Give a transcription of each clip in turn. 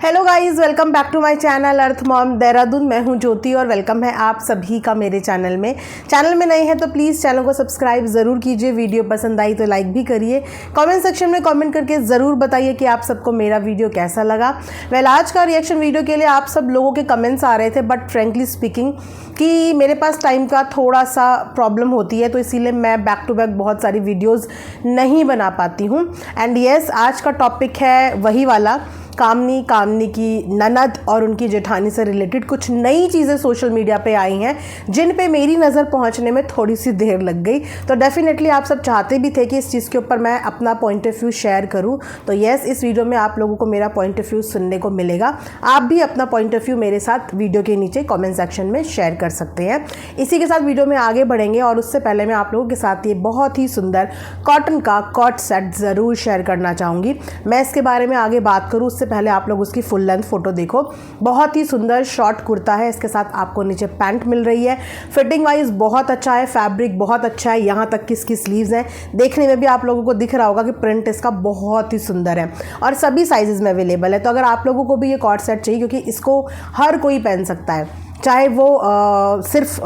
Hello guys, welcome back to my channel Earth Mom Dehradun. मैं हूं ज्योति और वेलकम है आप सभी का मेरे चैनल में। चैनल में नए हैं तो प्लीज़ चैनल को सब्सक्राइब ज़रूर कीजिए। वीडियो पसंद आई तो लाइक भी करिए। कमेंट सेक्शन में कमेंट करके ज़रूर बताइए कि आप सबको मेरा वीडियो कैसा लगा। आज का रिएक्शन वीडियो के लिए आप सब लोगों के कमेंट्स आ रहे थे, बट फ्रेंकली स्पीकिंग कि मेरे पास टाइम का थोड़ा सा प्रॉब्लम होती है, तो इसीलिए मैं बैक टू बैक बहुत सारी वीडियोज़ नहीं बना पाती हूँ। एंड येस, आज का टॉपिक है वही वाला, कामनी की ननद और उनकी जेठानी से रिलेटेड कुछ नई चीज़ें सोशल मीडिया पे आई हैं जिन पे मेरी नज़र पहुंचने में थोड़ी सी देर लग गई। तो डेफिनेटली आप सब चाहते भी थे कि इस चीज़ के ऊपर मैं अपना पॉइंट ऑफ व्यू शेयर करूं, तो येस, इस वीडियो में आप लोगों को मेरा पॉइंट ऑफ व्यू सुनने को मिलेगा। आप भी अपना पॉइंट ऑफ व्यू मेरे साथ वीडियो के नीचे कॉमेंट सेक्शन में शेयर कर सकते हैं। इसी के साथ वीडियो में आगे बढ़ेंगे और उससे पहले मैं आप लोगों के साथ ये बहुत ही सुंदर कॉटन का कॉट सेट ज़रूर शेयर करना चाहूँगी। मैं इसके बारे में आगे बात करूँ उससे पहले आप लोग उसकी फुल लेंथ फोटो देखो। बहुत ही सुंदर शॉर्ट कुर्ता है, इसके साथ आपको नीचे पैंट मिल रही है। फिटिंग वाइज बहुत अच्छा है, फैब्रिक बहुत अच्छा है, यहाँ तक कि इसकी स्लीव्स हैं। देखने में भी आप लोगों को दिख रहा होगा कि प्रिंट इसका बहुत ही सुंदर है और सभी साइजेस में अवेलेबल है। तो अगर आप लोगों को भी ये कॉट सेट चाहिए, क्योंकि इसको हर कोई पहन सकता है, चाहे वो सिर्फ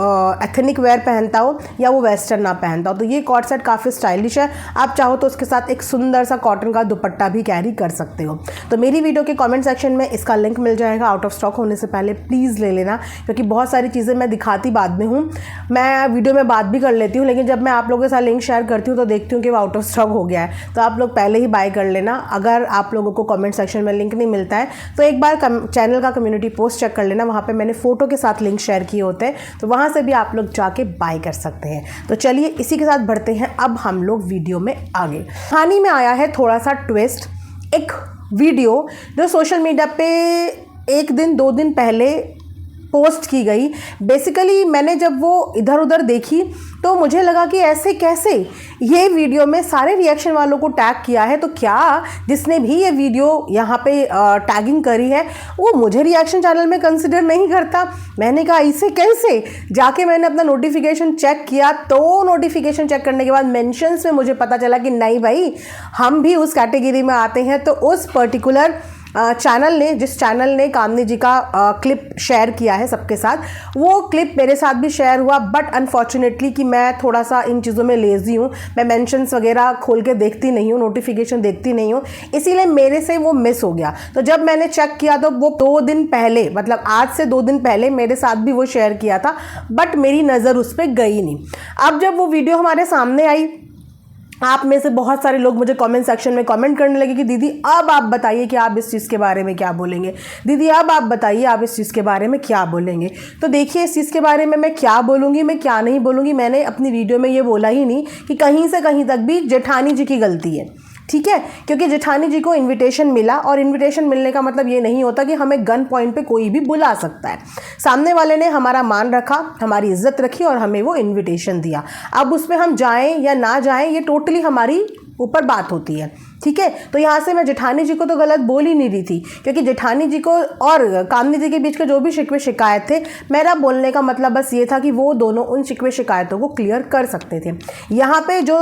एथनिक वेयर पहनता हो या वो वेस्टर्न ना पहनता हो, तो ये कॉट सेट काफ़ी स्टाइलिश है। आप चाहो तो उसके साथ एक सुंदर सा कॉटन का दुपट्टा भी कैरी कर सकते हो। तो मेरी वीडियो के कमेंट सेक्शन में इसका लिंक मिल जाएगा। आउट ऑफ स्टॉक होने से पहले प्लीज़ ले लेना, क्योंकि बहुत सारी चीज़ें मैं दिखाती बाद में हूँ। मैं वीडियो में बात भी कर लेती हूँ, लेकिन जब मैं आप लोगों के साथ लिंक शेयर करती हूँ तो देखती हूँ कि वो आउट ऑफ स्टॉक हो गया है। तो आप लोग पहले ही बाय कर लेना। अगर आप लोगों को कमेंट सेक्शन में लिंक नहीं मिलता है तो एक बार चैनल का कम्युनिटी पोस्ट चेक कर लेना, वहाँ पर मैंने फ़ोटो के साथ लिंक शेयर किए होते हैं, तो वहां से भी आप लोग जाके बाय कर सकते हैं। तो चलिए इसी के साथ बढ़ते हैं अब हम लोग वीडियो में आगे। कहानी में आया है थोड़ा सा ट्विस्ट। एक वीडियो जो सोशल मीडिया पे एक दिन दो दिन पहले पोस्ट की गई, बेसिकली मैंने जब वो इधर उधर देखी तो मुझे लगा कि ऐसे कैसे ये वीडियो में सारे रिएक्शन वालों को टैग किया है, तो क्या जिसने भी ये वीडियो यहाँ पे टैगिंग करी है वो मुझे रिएक्शन चैनल में कंसिडर नहीं करता। मैंने कहा इसे कैसे, जाके मैंने अपना नोटिफिकेशन चेक किया, तो नोटिफिकेशन चेक करने के बाद मेंशंस में मुझे पता चला कि नहीं भाई, हम भी उस कैटेगरी में आते हैं। तो उस पर्टिकुलर चैनल ने, जिस चैनल ने कामनी जी का क्लिप शेयर किया है सबके साथ, वो क्लिप मेरे साथ भी शेयर हुआ। बट अनफॉर्चुनेटली कि मैं थोड़ा सा इन चीज़ों में लेज़ी हूँ, मैं मेंशंस वगैरह खोल के देखती नहीं हूँ, नोटिफिकेशन देखती नहीं हूँ, इसीलिए मेरे से वो मिस हो गया। तो जब मैंने चेक किया तो वो 2 दिन पहले, मतलब आज से 2 दिन पहले मेरे साथ भी वो शेयर किया था, बट मेरी नज़र उस पर गई नहीं। अब जब वो वीडियो हमारे सामने आई, आप में से बहुत सारे लोग मुझे कमेंट सेक्शन में कमेंट करने लगे कि दीदी अब आप बताइए कि आप इस चीज़ के बारे में क्या बोलेंगे, दीदी अब आप बताइए आप इस चीज़ के बारे में क्या बोलेंगे। तो देखिए, इस चीज़ के बारे में मैं क्या बोलूँगी, मैं क्या नहीं बोलूँगी, मैंने अपनी वीडियो में ये बोला ही नहीं कि कहीं से कहीं तक भी जेठानी जी की गलती है, ठीक है। क्योंकि जेठानी जी को इनविटेशन मिला, और इनविटेशन मिलने का मतलब ये नहीं होता कि हमें गन पॉइंट पे कोई भी बुला सकता है। सामने वाले ने हमारा मान रखा, हमारी इज्जत रखी और हमें वो इनविटेशन दिया। अब उसमें हम जाएं या ना जाएं, ये टोटली हमारी ऊपर बात होती है, ठीक है। तो यहाँ से मैं जेठानी जी को तो गलत बोल ही नहीं रही थी, क्योंकि जेठानी जी को और कामनी जी के बीच के जो भी शिकवे शिकायत थे, मेरा बोलने का मतलब बस ये था कि वो दोनों उन शिकवे शिकायतों को क्लियर कर सकते थे। यहाँ पे जो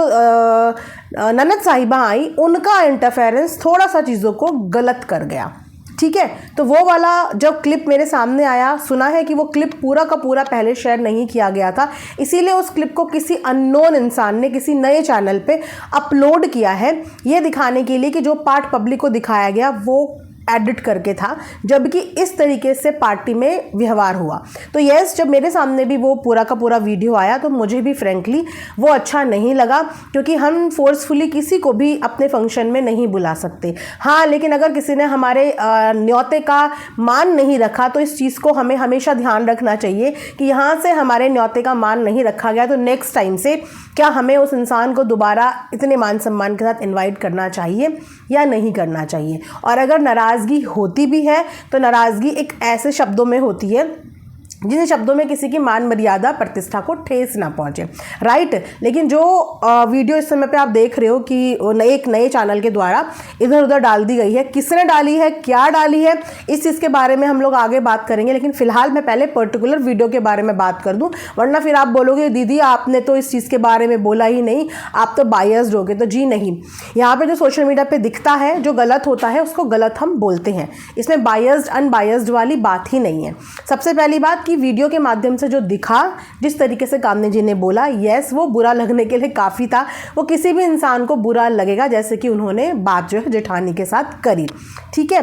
ननद साहिबा आई, उनका इंटरफेरेंस थोड़ा सा चीज़ों को गलत कर गया, ठीक है। तो वो वाला जब क्लिप मेरे सामने आया, सुना है कि वो क्लिप पूरा का पूरा पहले शेयर नहीं किया गया था, इसीलिए उस क्लिप को किसी अननोन इंसान ने किसी नए चैनल पे अपलोड किया है, ये दिखाने के लिए कि जो पार्ट पब्लिक को दिखाया गया वो एडिट करके था, जबकि इस तरीके से पार्टी में व्यवहार हुआ। तो यस, जब मेरे सामने भी वो पूरा का पूरा वीडियो आया तो मुझे भी फ्रेंकली वो अच्छा नहीं लगा, क्योंकि हम फोर्सफुली किसी को भी अपने फंक्शन में नहीं बुला सकते। हाँ, लेकिन अगर किसी ने हमारे न्योते का मान नहीं रखा तो इस चीज़ को हमें हमेशा ध्यान रखना चाहिए कि यहाँ से हमारे न्योते का मान नहीं रखा गया तो नेक्स्ट टाइम से क्या हमें उस इंसान को दोबारा इतने मान सम्मान के साथ इन्वाइट करना चाहिए या नहीं करना चाहिए। और अगर नाराज़गी होती भी है तो नाराज़गी एक ऐसे शब्दों में होती है जिन शब्दों में किसी की मान मर्यादा प्रतिष्ठा को ठेस ना पहुंचे, राइट। लेकिन जो वीडियो इस समय पे आप देख रहे हो कि एक नए चैनल के द्वारा इधर उधर डाल दी गई है, किसने डाली है, क्या डाली है, इस चीज़ के बारे में हम लोग आगे बात करेंगे। लेकिन फिलहाल मैं पहले पर्टिकुलर वीडियो के बारे में बात कर दूं, वरना फिर आप बोलोगे दीदी आपने तो इस चीज़ के बारे में बोला ही नहीं, आप तो बायस्ड हो गए। तो जी नहीं, यहाँ पे जो सोशल मीडिया पे दिखता है, जो गलत होता है उसको गलत हम बोलते हैं, इसमें बायस्ड अनबायस्ड वाली बात ही नहीं है। सबसे पहली बात कि वीडियो के माध्यम से जो दिखा, जिस तरीके से कामनी जी ने बोला, यस वो बुरा लगने के लिए काफ़ी था। वो किसी भी इंसान को बुरा लगेगा, जैसे कि उन्होंने बात जो है जेठानी के साथ करी, ठीक है।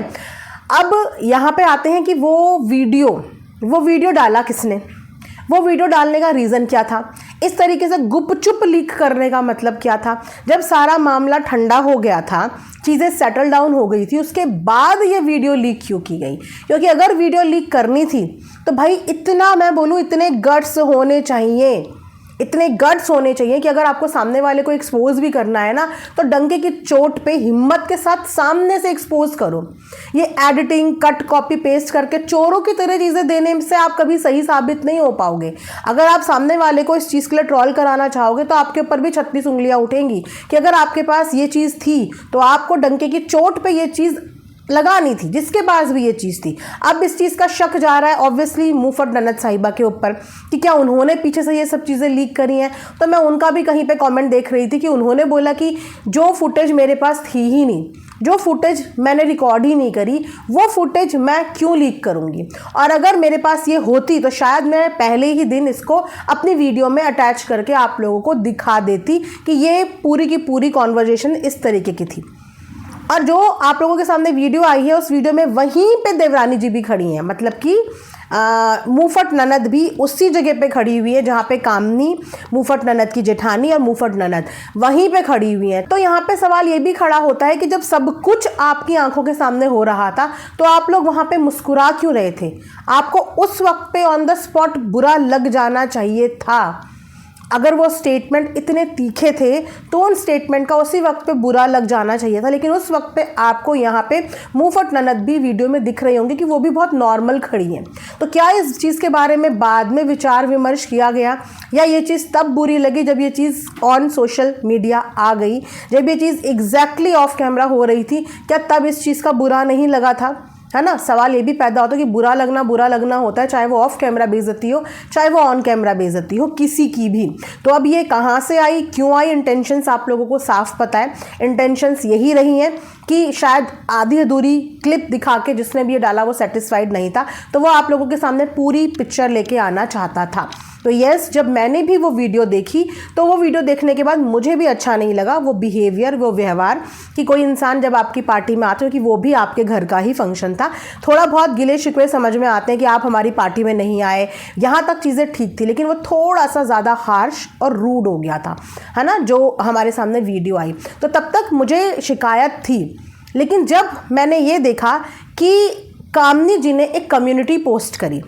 अब यहाँ पे आते हैं कि वो वीडियो डाला किसने, वो वीडियो डालने का रीज़न क्या था, इस तरीके से गुपचुप लीक करने का मतलब क्या था। जब सारा मामला ठंडा हो गया था, चीज़ें सेटल डाउन हो गई थी, उसके बाद ये वीडियो लीक क्यों की गई? क्योंकि अगर वीडियो लीक करनी थी तो भाई इतना, मैं बोलूँ इतने गट्स होने चाहिए, इतने गट्स होने चाहिए कि अगर आपको सामने वाले को एक्सपोज भी करना है ना, तो डंके की चोट पे हिम्मत के साथ सामने से एक्सपोज करो। ये एडिटिंग, कट, कॉपी पेस्ट करके चोरों की तरह चीज़ें देने से आप कभी सही साबित नहीं हो पाओगे। अगर आप सामने वाले को इस चीज़ के लिए ट्रोल कराना चाहोगे तो आपके ऊपर भी 36 उंगलियां उठेंगी कि अगर आपके पास ये चीज़ थी तो आपको डंके की चोट पे ये चीज़ लगानी थी, जिसके पास भी ये चीज़ थी। अब इस चीज़ का शक जा रहा है ऑब्वियसली मुफत ननद साहिबा के ऊपर कि क्या उन्होंने पीछे से ये सब चीज़ें लीक करी हैं। तो मैं उनका भी कहीं पे कमेंट देख रही थी कि उन्होंने बोला कि जो फुटेज मेरे पास थी ही नहीं, जो फुटेज मैंने रिकॉर्ड ही नहीं करी, वो फुटेज मैं क्यों लीक करूँगी, और अगर मेरे पास ये होती तो शायद मैं पहले ही दिन इसको अपनी वीडियो में अटैच करके आप लोगों को दिखा देती कि ये पूरी की पूरी कॉन्वर्जेशन इस तरीके की थी। और जो आप लोगों के सामने वीडियो आई है, उस वीडियो में वहीं पे देवरानी जी भी खड़ी हैं, मतलब कि मुफट ननद भी उसी जगह पे खड़ी हुई है जहाँ पे कामनी, मुफट ननद की जेठानी और मुफट ननद वहीं पे खड़ी हुई है। तो यहाँ पे सवाल ये भी खड़ा होता है कि जब सब कुछ आपकी आंखों के सामने हो रहा था तो आप लोग वहाँ पे मुस्कुरा क्यों रहे थे? आपको उस वक्त पे ऑन द स्पॉट बुरा लग जाना चाहिए था। अगर वो स्टेटमेंट इतने तीखे थे तो उन स्टेटमेंट का उसी वक्त पे बुरा लग जाना चाहिए था। लेकिन उस वक्त पे आपको यहाँ पे मुफट ननद भी वीडियो में दिख रही होंगी कि वो भी बहुत नॉर्मल खड़ी हैं। तो क्या इस चीज़ के बारे में बाद में विचार विमर्श किया गया, या ये चीज़ तब बुरी लगी जब ये चीज़ ऑन सोशल मीडिया आ गई, जब ये चीज़ एग्जैक्टली ऑफ कैमरा हो रही थी, क्या तब इस चीज़ का बुरा नहीं लगा था? है ना, सवाल ये भी पैदा होता है कि बुरा लगना होता है, चाहे वो ऑफ कैमरा बेइज्जती हो, चाहे वो ऑन कैमरा बेइज्जती हो, किसी की भी। तो अब ये कहाँ से आई, क्यों आई, इंटेंशंस आप लोगों को साफ पता है। इंटेंशंस यही रही हैं कि शायद आधी अधूरी क्लिप दिखा के जिसने भी ये डाला वो सेटिस्फाइड नहीं था, तो वो आप लोगों के सामने पूरी पिक्चर लेके आना चाहता था। तो यस, जब मैंने भी वो वीडियो देखी तो वो वीडियो देखने के बाद मुझे भी अच्छा नहीं लगा वो बिहेवियर, वो व्यवहार, कि कोई इंसान जब आपकी पार्टी में आते हो, कि वो भी आपके घर का ही फंक्शन था। थोड़ा बहुत गिले शिकवे समझ में आते हैं कि आप हमारी पार्टी में नहीं आए, यहाँ तक चीज़ें ठीक थी, लेकिन वो थोड़ा सा ज़्यादा हार्श और रूड हो गया था, है ना, जो हमारे सामने वीडियो आई। तो तब तक मुझे शिकायत थी, लेकिन जब मैंने ये देखा कि कामनी जी ने एक कम्युनिटी पोस्ट करी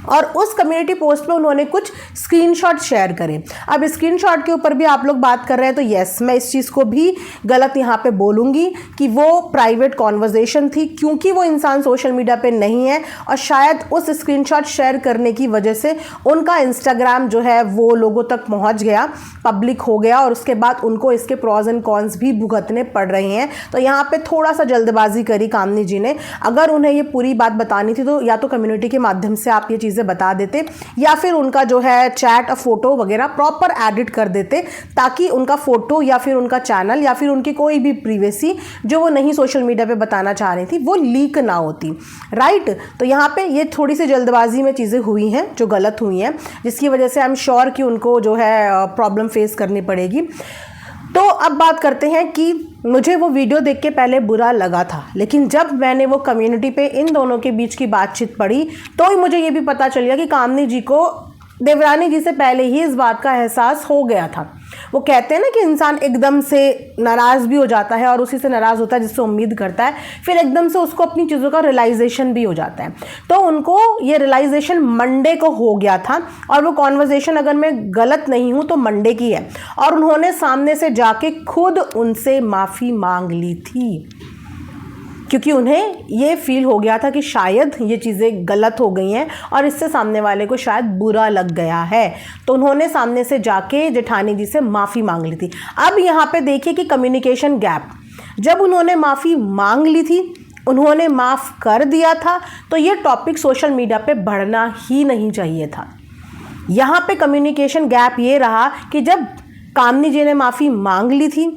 और उस कम्युनिटी पोस्ट में उन्होंने कुछ स्क्रीनशॉट शेयर करे। अब स्क्रीनशॉट के ऊपर भी आप लोग बात कर रहे हैं, तो यस, मैं इस चीज़ को भी गलत यहाँ पे बोलूँगी कि वो प्राइवेट कॉन्वर्जेशन थी, क्योंकि वो इंसान सोशल मीडिया पे नहीं है और शायद उस स्क्रीनशॉट शेयर करने की वजह से उनका इंस्टाग्राम जो है वो लोगों तक पहुँच गया, पब्लिक हो गया, और उसके बाद उनको इसके प्रॉज एंड कॉन्स भी भुगतने पड़ रहे हैं। तो यहाँ पर थोड़ा सा जल्दबाजी करी कामनी जी ने। अगर उन्हें ये पूरी बात बतानी थी तो या तो कम्युनिटी के माध्यम से आप ये चीज़ें बता देते, या फिर उनका जो है चैट और फोटो वगैरह प्रॉपर एडिट कर देते, ताकि उनका फोटो या फिर उनका चैनल या फिर उनकी कोई भी प्रीवेसी जो वो नहीं सोशल मीडिया पे बताना चाह रही थी वो लीक ना होती, राइट। तो यहाँ पे ये थोड़ी सी जल्दबाजी में चीज़ें हुई हैं जो गलत हुई हैं, जिसकी वजह से आई एम श्योर कि उनको जो है प्रॉब्लम फेस करनी पड़ेगी। तो अब बात करते हैं कि मुझे वो वीडियो देख के पहले बुरा लगा था, लेकिन जब मैंने वो कम्युनिटी पे इन दोनों के बीच की बातचीत पढ़ी तो ही मुझे ये भी पता चल गया कि कामनी जी को देवरानी जी से पहले ही इस बात का एहसास हो गया था। वो कहते हैं ना कि इंसान एकदम से नाराज़ भी हो जाता है और उसी से नाराज़ होता है जिससे उम्मीद करता है, फिर एकदम से उसको अपनी चीज़ों का रियलाइजेशन भी हो जाता है। तो उनको ये रियलाइजेशन मंडे को हो गया था, और वो कॉन्वर्जेशन अगर मैं गलत नहीं हूँ तो मंडे की है, और उन्होंने सामने से जाके खुद उनसे माफ़ी मांग ली थी। क्योंकि उन्हें ये फील हो गया था कि शायद ये चीज़ें गलत हो गई हैं और इससे सामने वाले को शायद बुरा लग गया है। तो उन्होंने सामने से जाके जेठानी जी से माफ़ी मांग ली थी। अब यहाँ पे देखिए कि कम्युनिकेशन गैप, जब उन्होंने माफ़ी मांग ली थी, उन्होंने माफ़ कर दिया था, तो ये टॉपिक सोशल मीडिया पे बढ़ना ही नहीं चाहिए था। यहाँ पे कम्युनिकेशन गैप ये रहा कि जब कामनी जी ने माफ़ी मांग ली थी,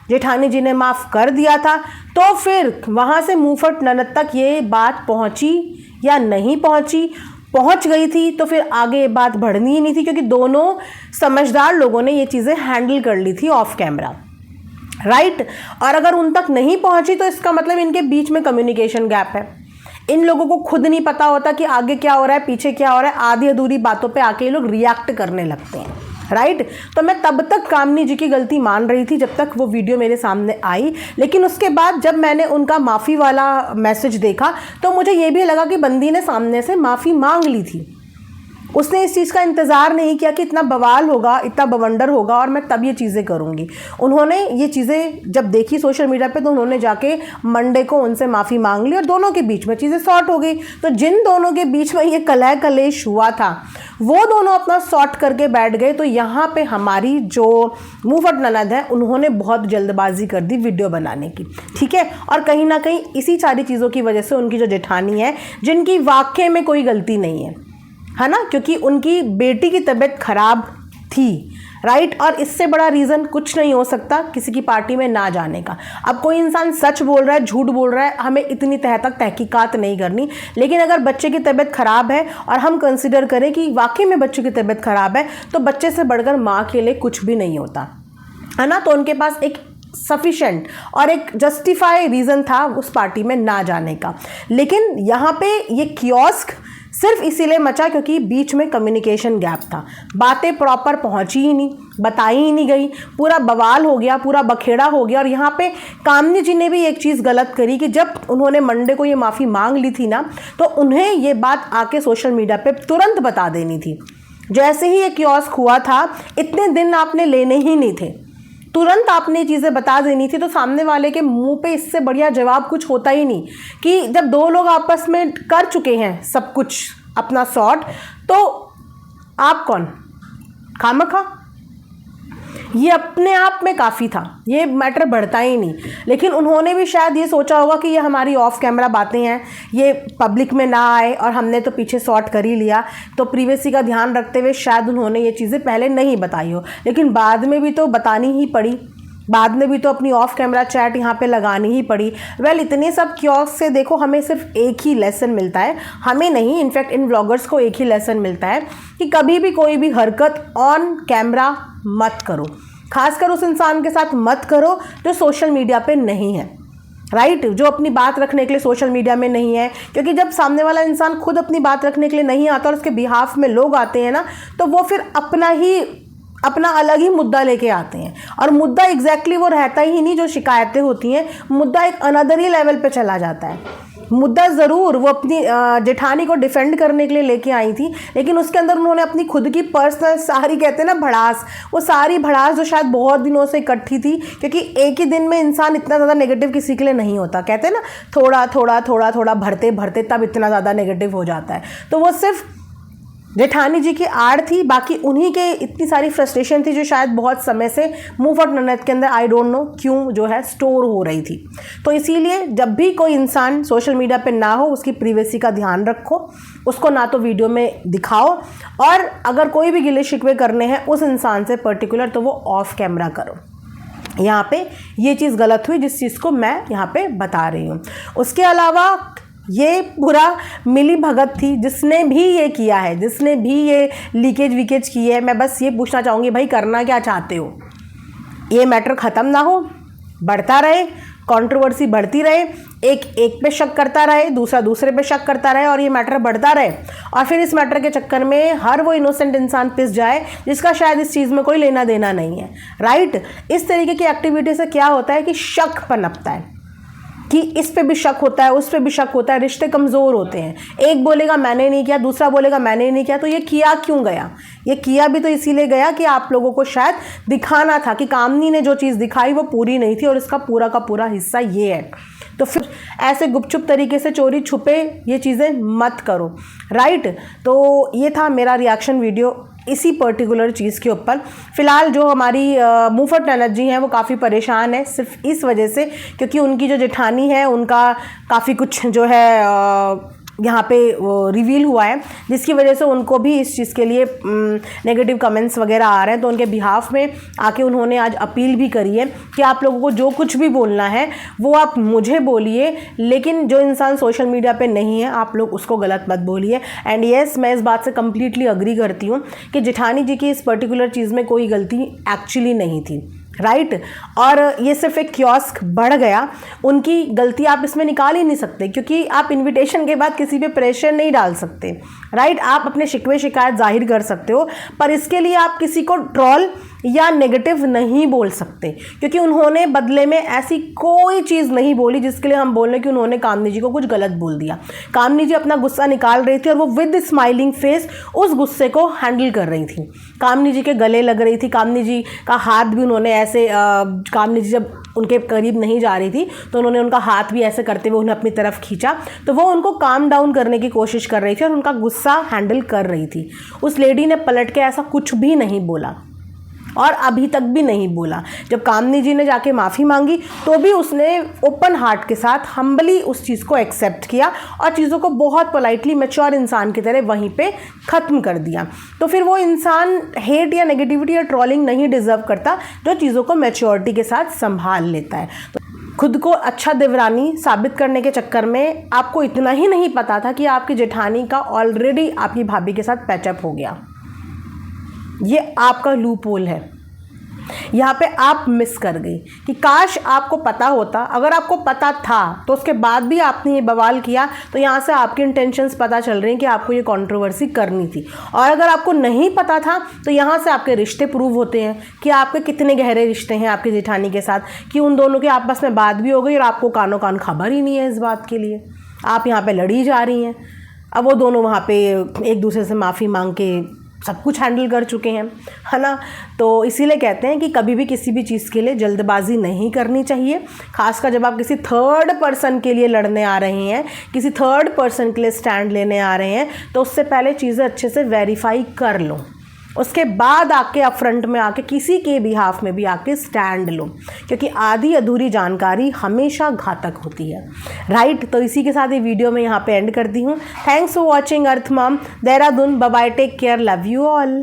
जेठानी जी ने माफ़ कर दिया था, तो फिर वहाँ से मुंहफट ननद तक ये बात पहुँची या नहीं पहुँची, पहुँच गई थी तो फिर आगे ये बात बढ़नी ही नहीं थी, क्योंकि दोनों समझदार लोगों ने ये चीज़ें हैंडल कर ली थी ऑफ कैमरा, राइट। और अगर उन तक नहीं पहुँची तो इसका मतलब इनके बीच में कम्युनिकेशन गैप है। इन लोगों को खुद नहीं पता होता कि आगे क्या हो रहा है, पीछे क्या हो रहा है, आधी अधूरी बातों पे आके ये लोग रिएक्ट करने लगते हैं, राइट। तो मैं तब तक कामनी जी की गलती मान रही थी जब तक वो वीडियो मेरे सामने आई, लेकिन उसके बाद जब मैंने उनका माफ़ी वाला मैसेज देखा तो मुझे ये भी लगा कि बंदी ने सामने से माफ़ी मांग ली थी। उसने इस चीज़ का इंतज़ार नहीं किया कि इतना बवाल होगा, इतना बवंडर होगा और मैं तब ये चीज़ें करूँगी। उन्होंने ये चीज़ें जब देखी सोशल मीडिया पे तो उन्होंने जाके मंडे को उनसे माफ़ी मांग ली और दोनों के बीच में चीज़ें सॉर्ट हो गई। तो जिन दोनों के बीच में ये कलह कलेश हुआ था वो दोनों अपना सॉर्ट करके बैठ गए। तो यहाँ पे हमारी जो मुंहफट ननद है उन्होंने बहुत जल्दबाजी कर दी वीडियो बनाने की, ठीक है। और कहीं ना कहीं इसी सारी चीज़ों की वजह से उनकी जो जेठानी है, जिनकी वाकई में कोई गलती नहीं है ना, क्योंकि उनकी बेटी की तबीयत खराब थी, राइट। और इससे बड़ा रीज़न कुछ नहीं हो सकता किसी की पार्टी में ना जाने का। अब कोई इंसान सच बोल रहा है, झूठ बोल रहा है, हमें इतनी तह तक तहकीकात नहीं करनी, लेकिन अगर बच्चे की तबीयत ख़राब है और हम कंसिडर करें कि वाकई में बच्चे की तबीयत ख़राब है, तो बच्चे से बढ़कर माँ के लिए कुछ भी नहीं होता है ना। तो उनके पास एक सफिशेंट और एक जस्टिफाई रीज़न था उस पार्टी में ना जाने का। लेकिन यहाँ पे ये कियोस्क सिर्फ इसीलिए मचा क्योंकि बीच में कम्युनिकेशन गैप था, बातें प्रॉपर पहुंची ही नहीं, बताई ही नहीं गई, पूरा बवाल हो गया, पूरा बखेड़ा हो गया। और यहाँ पे कामनी जी ने भी एक चीज़ गलत करी कि जब उन्होंने मंडे को ये माफ़ी मांग ली थी ना, तो उन्हें ये बात आके सोशल मीडिया पे तुरंत बता देनी थी। जैसे ही ये कियोस्क हुआ था, इतने दिन आपने लेने ही नहीं थे, तुरंत आपने चीज़ें बता देनी थी। तो सामने वाले के मुंह पे इससे बढ़िया जवाब कुछ होता ही नहीं कि जब दो लोग आपस में कर चुके हैं सब कुछ अपना सॉर्ट, तो आप कौन खामखा। ये अपने आप में काफ़ी था, ये मैटर बढ़ता ही नहीं। लेकिन उन्होंने भी शायद ये सोचा होगा कि ये हमारी ऑफ कैमरा बातें हैं, ये पब्लिक में ना आए, और हमने तो पीछे सॉर्ट कर ही लिया। तो प्रीवेसी का ध्यान रखते हुए शायद उन्होंने ये चीज़ें पहले नहीं बताई हो, लेकिन बाद में भी तो बतानी ही पड़ी, बाद में भी तो अपनी ऑफ कैमरा चैट यहाँ पे लगानी ही पड़ी। वेल, इतने सब कियोस्क से देखो हमें सिर्फ एक ही लेसन मिलता है, हमें नहीं, इनफैक्ट इन व्लॉगर्स को एक ही लेसन मिलता है कि कभी भी कोई भी हरकत ऑन कैमरा मत करो, खासकर उस इंसान के साथ मत करो जो सोशल मीडिया पे नहीं है, राइट, जो अपनी बात रखने के लिए सोशल मीडिया में नहीं है। क्योंकि जब सामने वाला इंसान खुद अपनी बात रखने के लिए नहीं आता और उसके बिहाफ में लोग आते हैं ना, तो वो फिर अपना अलग ही मुद्दा लेके आते हैं, और मुद्दा एग्जैक्टली वो रहता ही नहीं जो शिकायतें होती हैं, मुद्दा एक अनदर ही लेवल पे चला जाता है। मुद्दा ज़रूर वो अपनी जेठानी को डिफेंड करने के लिए लेके आई थी, लेकिन उसके अंदर उन्होंने अपनी खुद की पर्सनल सारी, कहते हैं ना भड़ास, वो सारी भड़ास जो शायद बहुत दिनों से इकट्ठी थी, क्योंकि एक ही दिन में इंसान इतना ज़्यादा नेगेटिव किसी के लिए नहीं होता, कहते हैं ना थोड़ा थोड़ा थोड़ा थोड़ा भरते भरते तब इतना ज़्यादा नेगेटिव हो जाता है। तो वो सिर्फ जेठानी जी की आड़ थी, बाकी उन्हीं के इतनी सारी फ्रस्ट्रेशन थी जो शायद बहुत समय से मुंहफट ननद के अंदर आई डोंट नो क्यों जो है स्टोर हो रही थी। तो इसीलिए जब भी कोई इंसान सोशल मीडिया पे ना हो, उसकी प्रीवेसी का ध्यान रखो, उसको ना तो वीडियो में दिखाओ, और अगर कोई भी गिले शिकवे करने हैं उस इंसान से पर्टिकुलर, तो वो ऑफ कैमरा करो। यहाँ पे ये चीज़ गलत हुई जिस चीज़ को मैं यहाँ पे बता रही हूँ। उसके अलावा ये पूरा मिली भगत थी जिसने भी ये किया है, जिसने भी ये लीकेज वीकेज की है। मैं बस ये पूछना चाहूँगी, भाई करना क्या चाहते हो? ये मैटर ख़त्म ना हो, बढ़ता रहे, कंट्रोवर्सी बढ़ती रहे, एक पे शक करता रहे, दूसरा दूसरे पे शक करता रहे, और ये मैटर बढ़ता रहे, और फिर इस मैटर के चक्कर में हर वो इनोसेंट इंसान पिस जाए जिसका शायद इस चीज़ में कोई लेना देना नहीं है, राइट। इस तरीके की एक्टिविटी से क्या होता है कि शक पनपता है, कि इस पे भी शक होता है, उस पे भी शक होता है, रिश्ते कमज़ोर होते हैं। एक बोलेगा मैंने नहीं किया, दूसरा बोलेगा मैंने नहीं किया, तो ये किया क्यों गया? ये किया भी तो इसीलिए गया कि आप लोगों को शायद दिखाना था कि कामनी ने जो चीज़ दिखाई वो पूरी नहीं थी और इसका पूरा का पूरा हिस्सा ये है। तो फिर ऐसे गुपचुप तरीके से चोरी छुपे ये चीज़ें मत करो, राइट। तो ये था मेरा रिएक्शन वीडियो इसी पर्टिकुलर चीज़ के ऊपर। फ़िलहाल जो हमारी मुफत ननद जी हैं वो काफ़ी परेशान है सिर्फ इस वजह से क्योंकि उनकी जो जेठानी है उनका काफ़ी कुछ जो है यहाँ पे रिवील हुआ है, जिसकी वजह से उनको भी इस चीज़ के लिए नेगेटिव कमेंट्स वगैरह आ रहे हैं। तो उनके बिहाफ में आके उन्होंने आज अपील भी करी है कि आप लोगों को जो कुछ भी बोलना है वो आप मुझे बोलिए, लेकिन जो इंसान सोशल मीडिया पे नहीं है आप लोग उसको गलत मत बोलिए। एंड येस, मैं इस बात से कम्प्लीटली अग्री करती हूँ कि जेठानी जी की इस पर्टिकुलर चीज़ में कोई गलती एक्चुअली नहीं थी, राइट। और ये सिर्फ एक कियोस्क बढ़ गया, उनकी गलती आप इसमें निकाल ही नहीं सकते क्योंकि आप इनविटेशन के बाद किसी पे प्रेशर नहीं डाल सकते, राइट। आप अपने शिकवे शिकायत जाहिर कर सकते हो पर इसके लिए आप किसी को ट्रोल या नेगेटिव नहीं बोल सकते क्योंकि उन्होंने बदले में ऐसी कोई चीज़ नहीं बोली जिसके लिए हम बोल रहे कि उन्होंने कामनी जी को कुछ गलत बोल दिया। कामनी जी अपना गुस्सा निकाल रही थी और वो विद स्माइलिंग फेस उस गुस्से को हैंडल कर रही थी। कामनी जी के गले लग रही थी, कामनी जी का हाथ भी उन्होंने ऐसे कामनी जी जब उनके करीब नहीं जा रही थी तो उन्होंने उनका हाथ भी ऐसे करते हुए उन्हें अपनी तरफ खींचा, तो वो उनको काम डाउन करने की कोशिश कर रही थी और उनका गुस्सा हैंडल कर रही थी। उस लेडी ने पलट के ऐसा कुछ भी नहीं बोला और अभी तक भी नहीं बोला। जब कामनी जी ने जाके माफ़ी मांगी तो भी उसने ओपन हार्ट के साथ हम्बली उस चीज़ को एक्सेप्ट किया और चीज़ों को बहुत पोलाइटली मैच्योर इंसान की तरह वहीं पे ख़त्म कर दिया। तो फिर वो इंसान हेट या नेगेटिविटी या ट्रोलिंग नहीं डिज़र्व करता जो चीज़ों को मैच्योरिटी के साथ संभाल लेता है। तो खुद को अच्छा देवरानी साबित करने के चक्कर में आपको इतना ही नहीं पता था कि आपकी जेठानी का ऑलरेडी आपकी भाभी के साथ पैचअप हो गया। ये आपका लूप होल है, यहाँ पे आप मिस कर गई कि काश आपको पता होता। अगर आपको पता था तो उसके बाद भी आपने ये बवाल किया तो यहाँ से आपकी इंटेंशंस पता चल रही हैं कि आपको ये कंट्रोवर्सी करनी थी। और अगर आपको नहीं पता था तो यहाँ से आपके रिश्ते प्रूव होते हैं कि आपके कितने गहरे रिश्ते हैं आपकी जेठानी के साथ, कि उन दोनों के आपस में बात भी हो गई और आपको कानों कान खबर ही नहीं है इस बात के लिए। आप यहाँ पर लड़ी जा रही हैं, अब वो दोनों वहाँ पर एक दूसरे से माफ़ी मांग के सब कुछ हैंडल कर चुके हैं, है ना। तो इसीलिए कहते हैं कि कभी भी किसी भी चीज़ के लिए जल्दबाजी नहीं करनी चाहिए, खासकर जब आप किसी थर्ड पर्सन के लिए लड़ने आ रहे हैं, किसी थर्ड पर्सन के लिए स्टैंड लेने आ रहे हैं, तो उससे पहले चीज़ें अच्छे से वेरीफाई कर लो, उसके बाद आके अपफ्रंट में आके किसी के बिहाफ में भी आके स्टैंड लो, क्योंकि आधी अधूरी जानकारी हमेशा घातक होती है, राइट। तो इसी के साथ ये वीडियो मैं यहाँ पे एंड करती हूँ। Thanks for watching Earth Mom Dehradun. Bye bye, take care, love you all.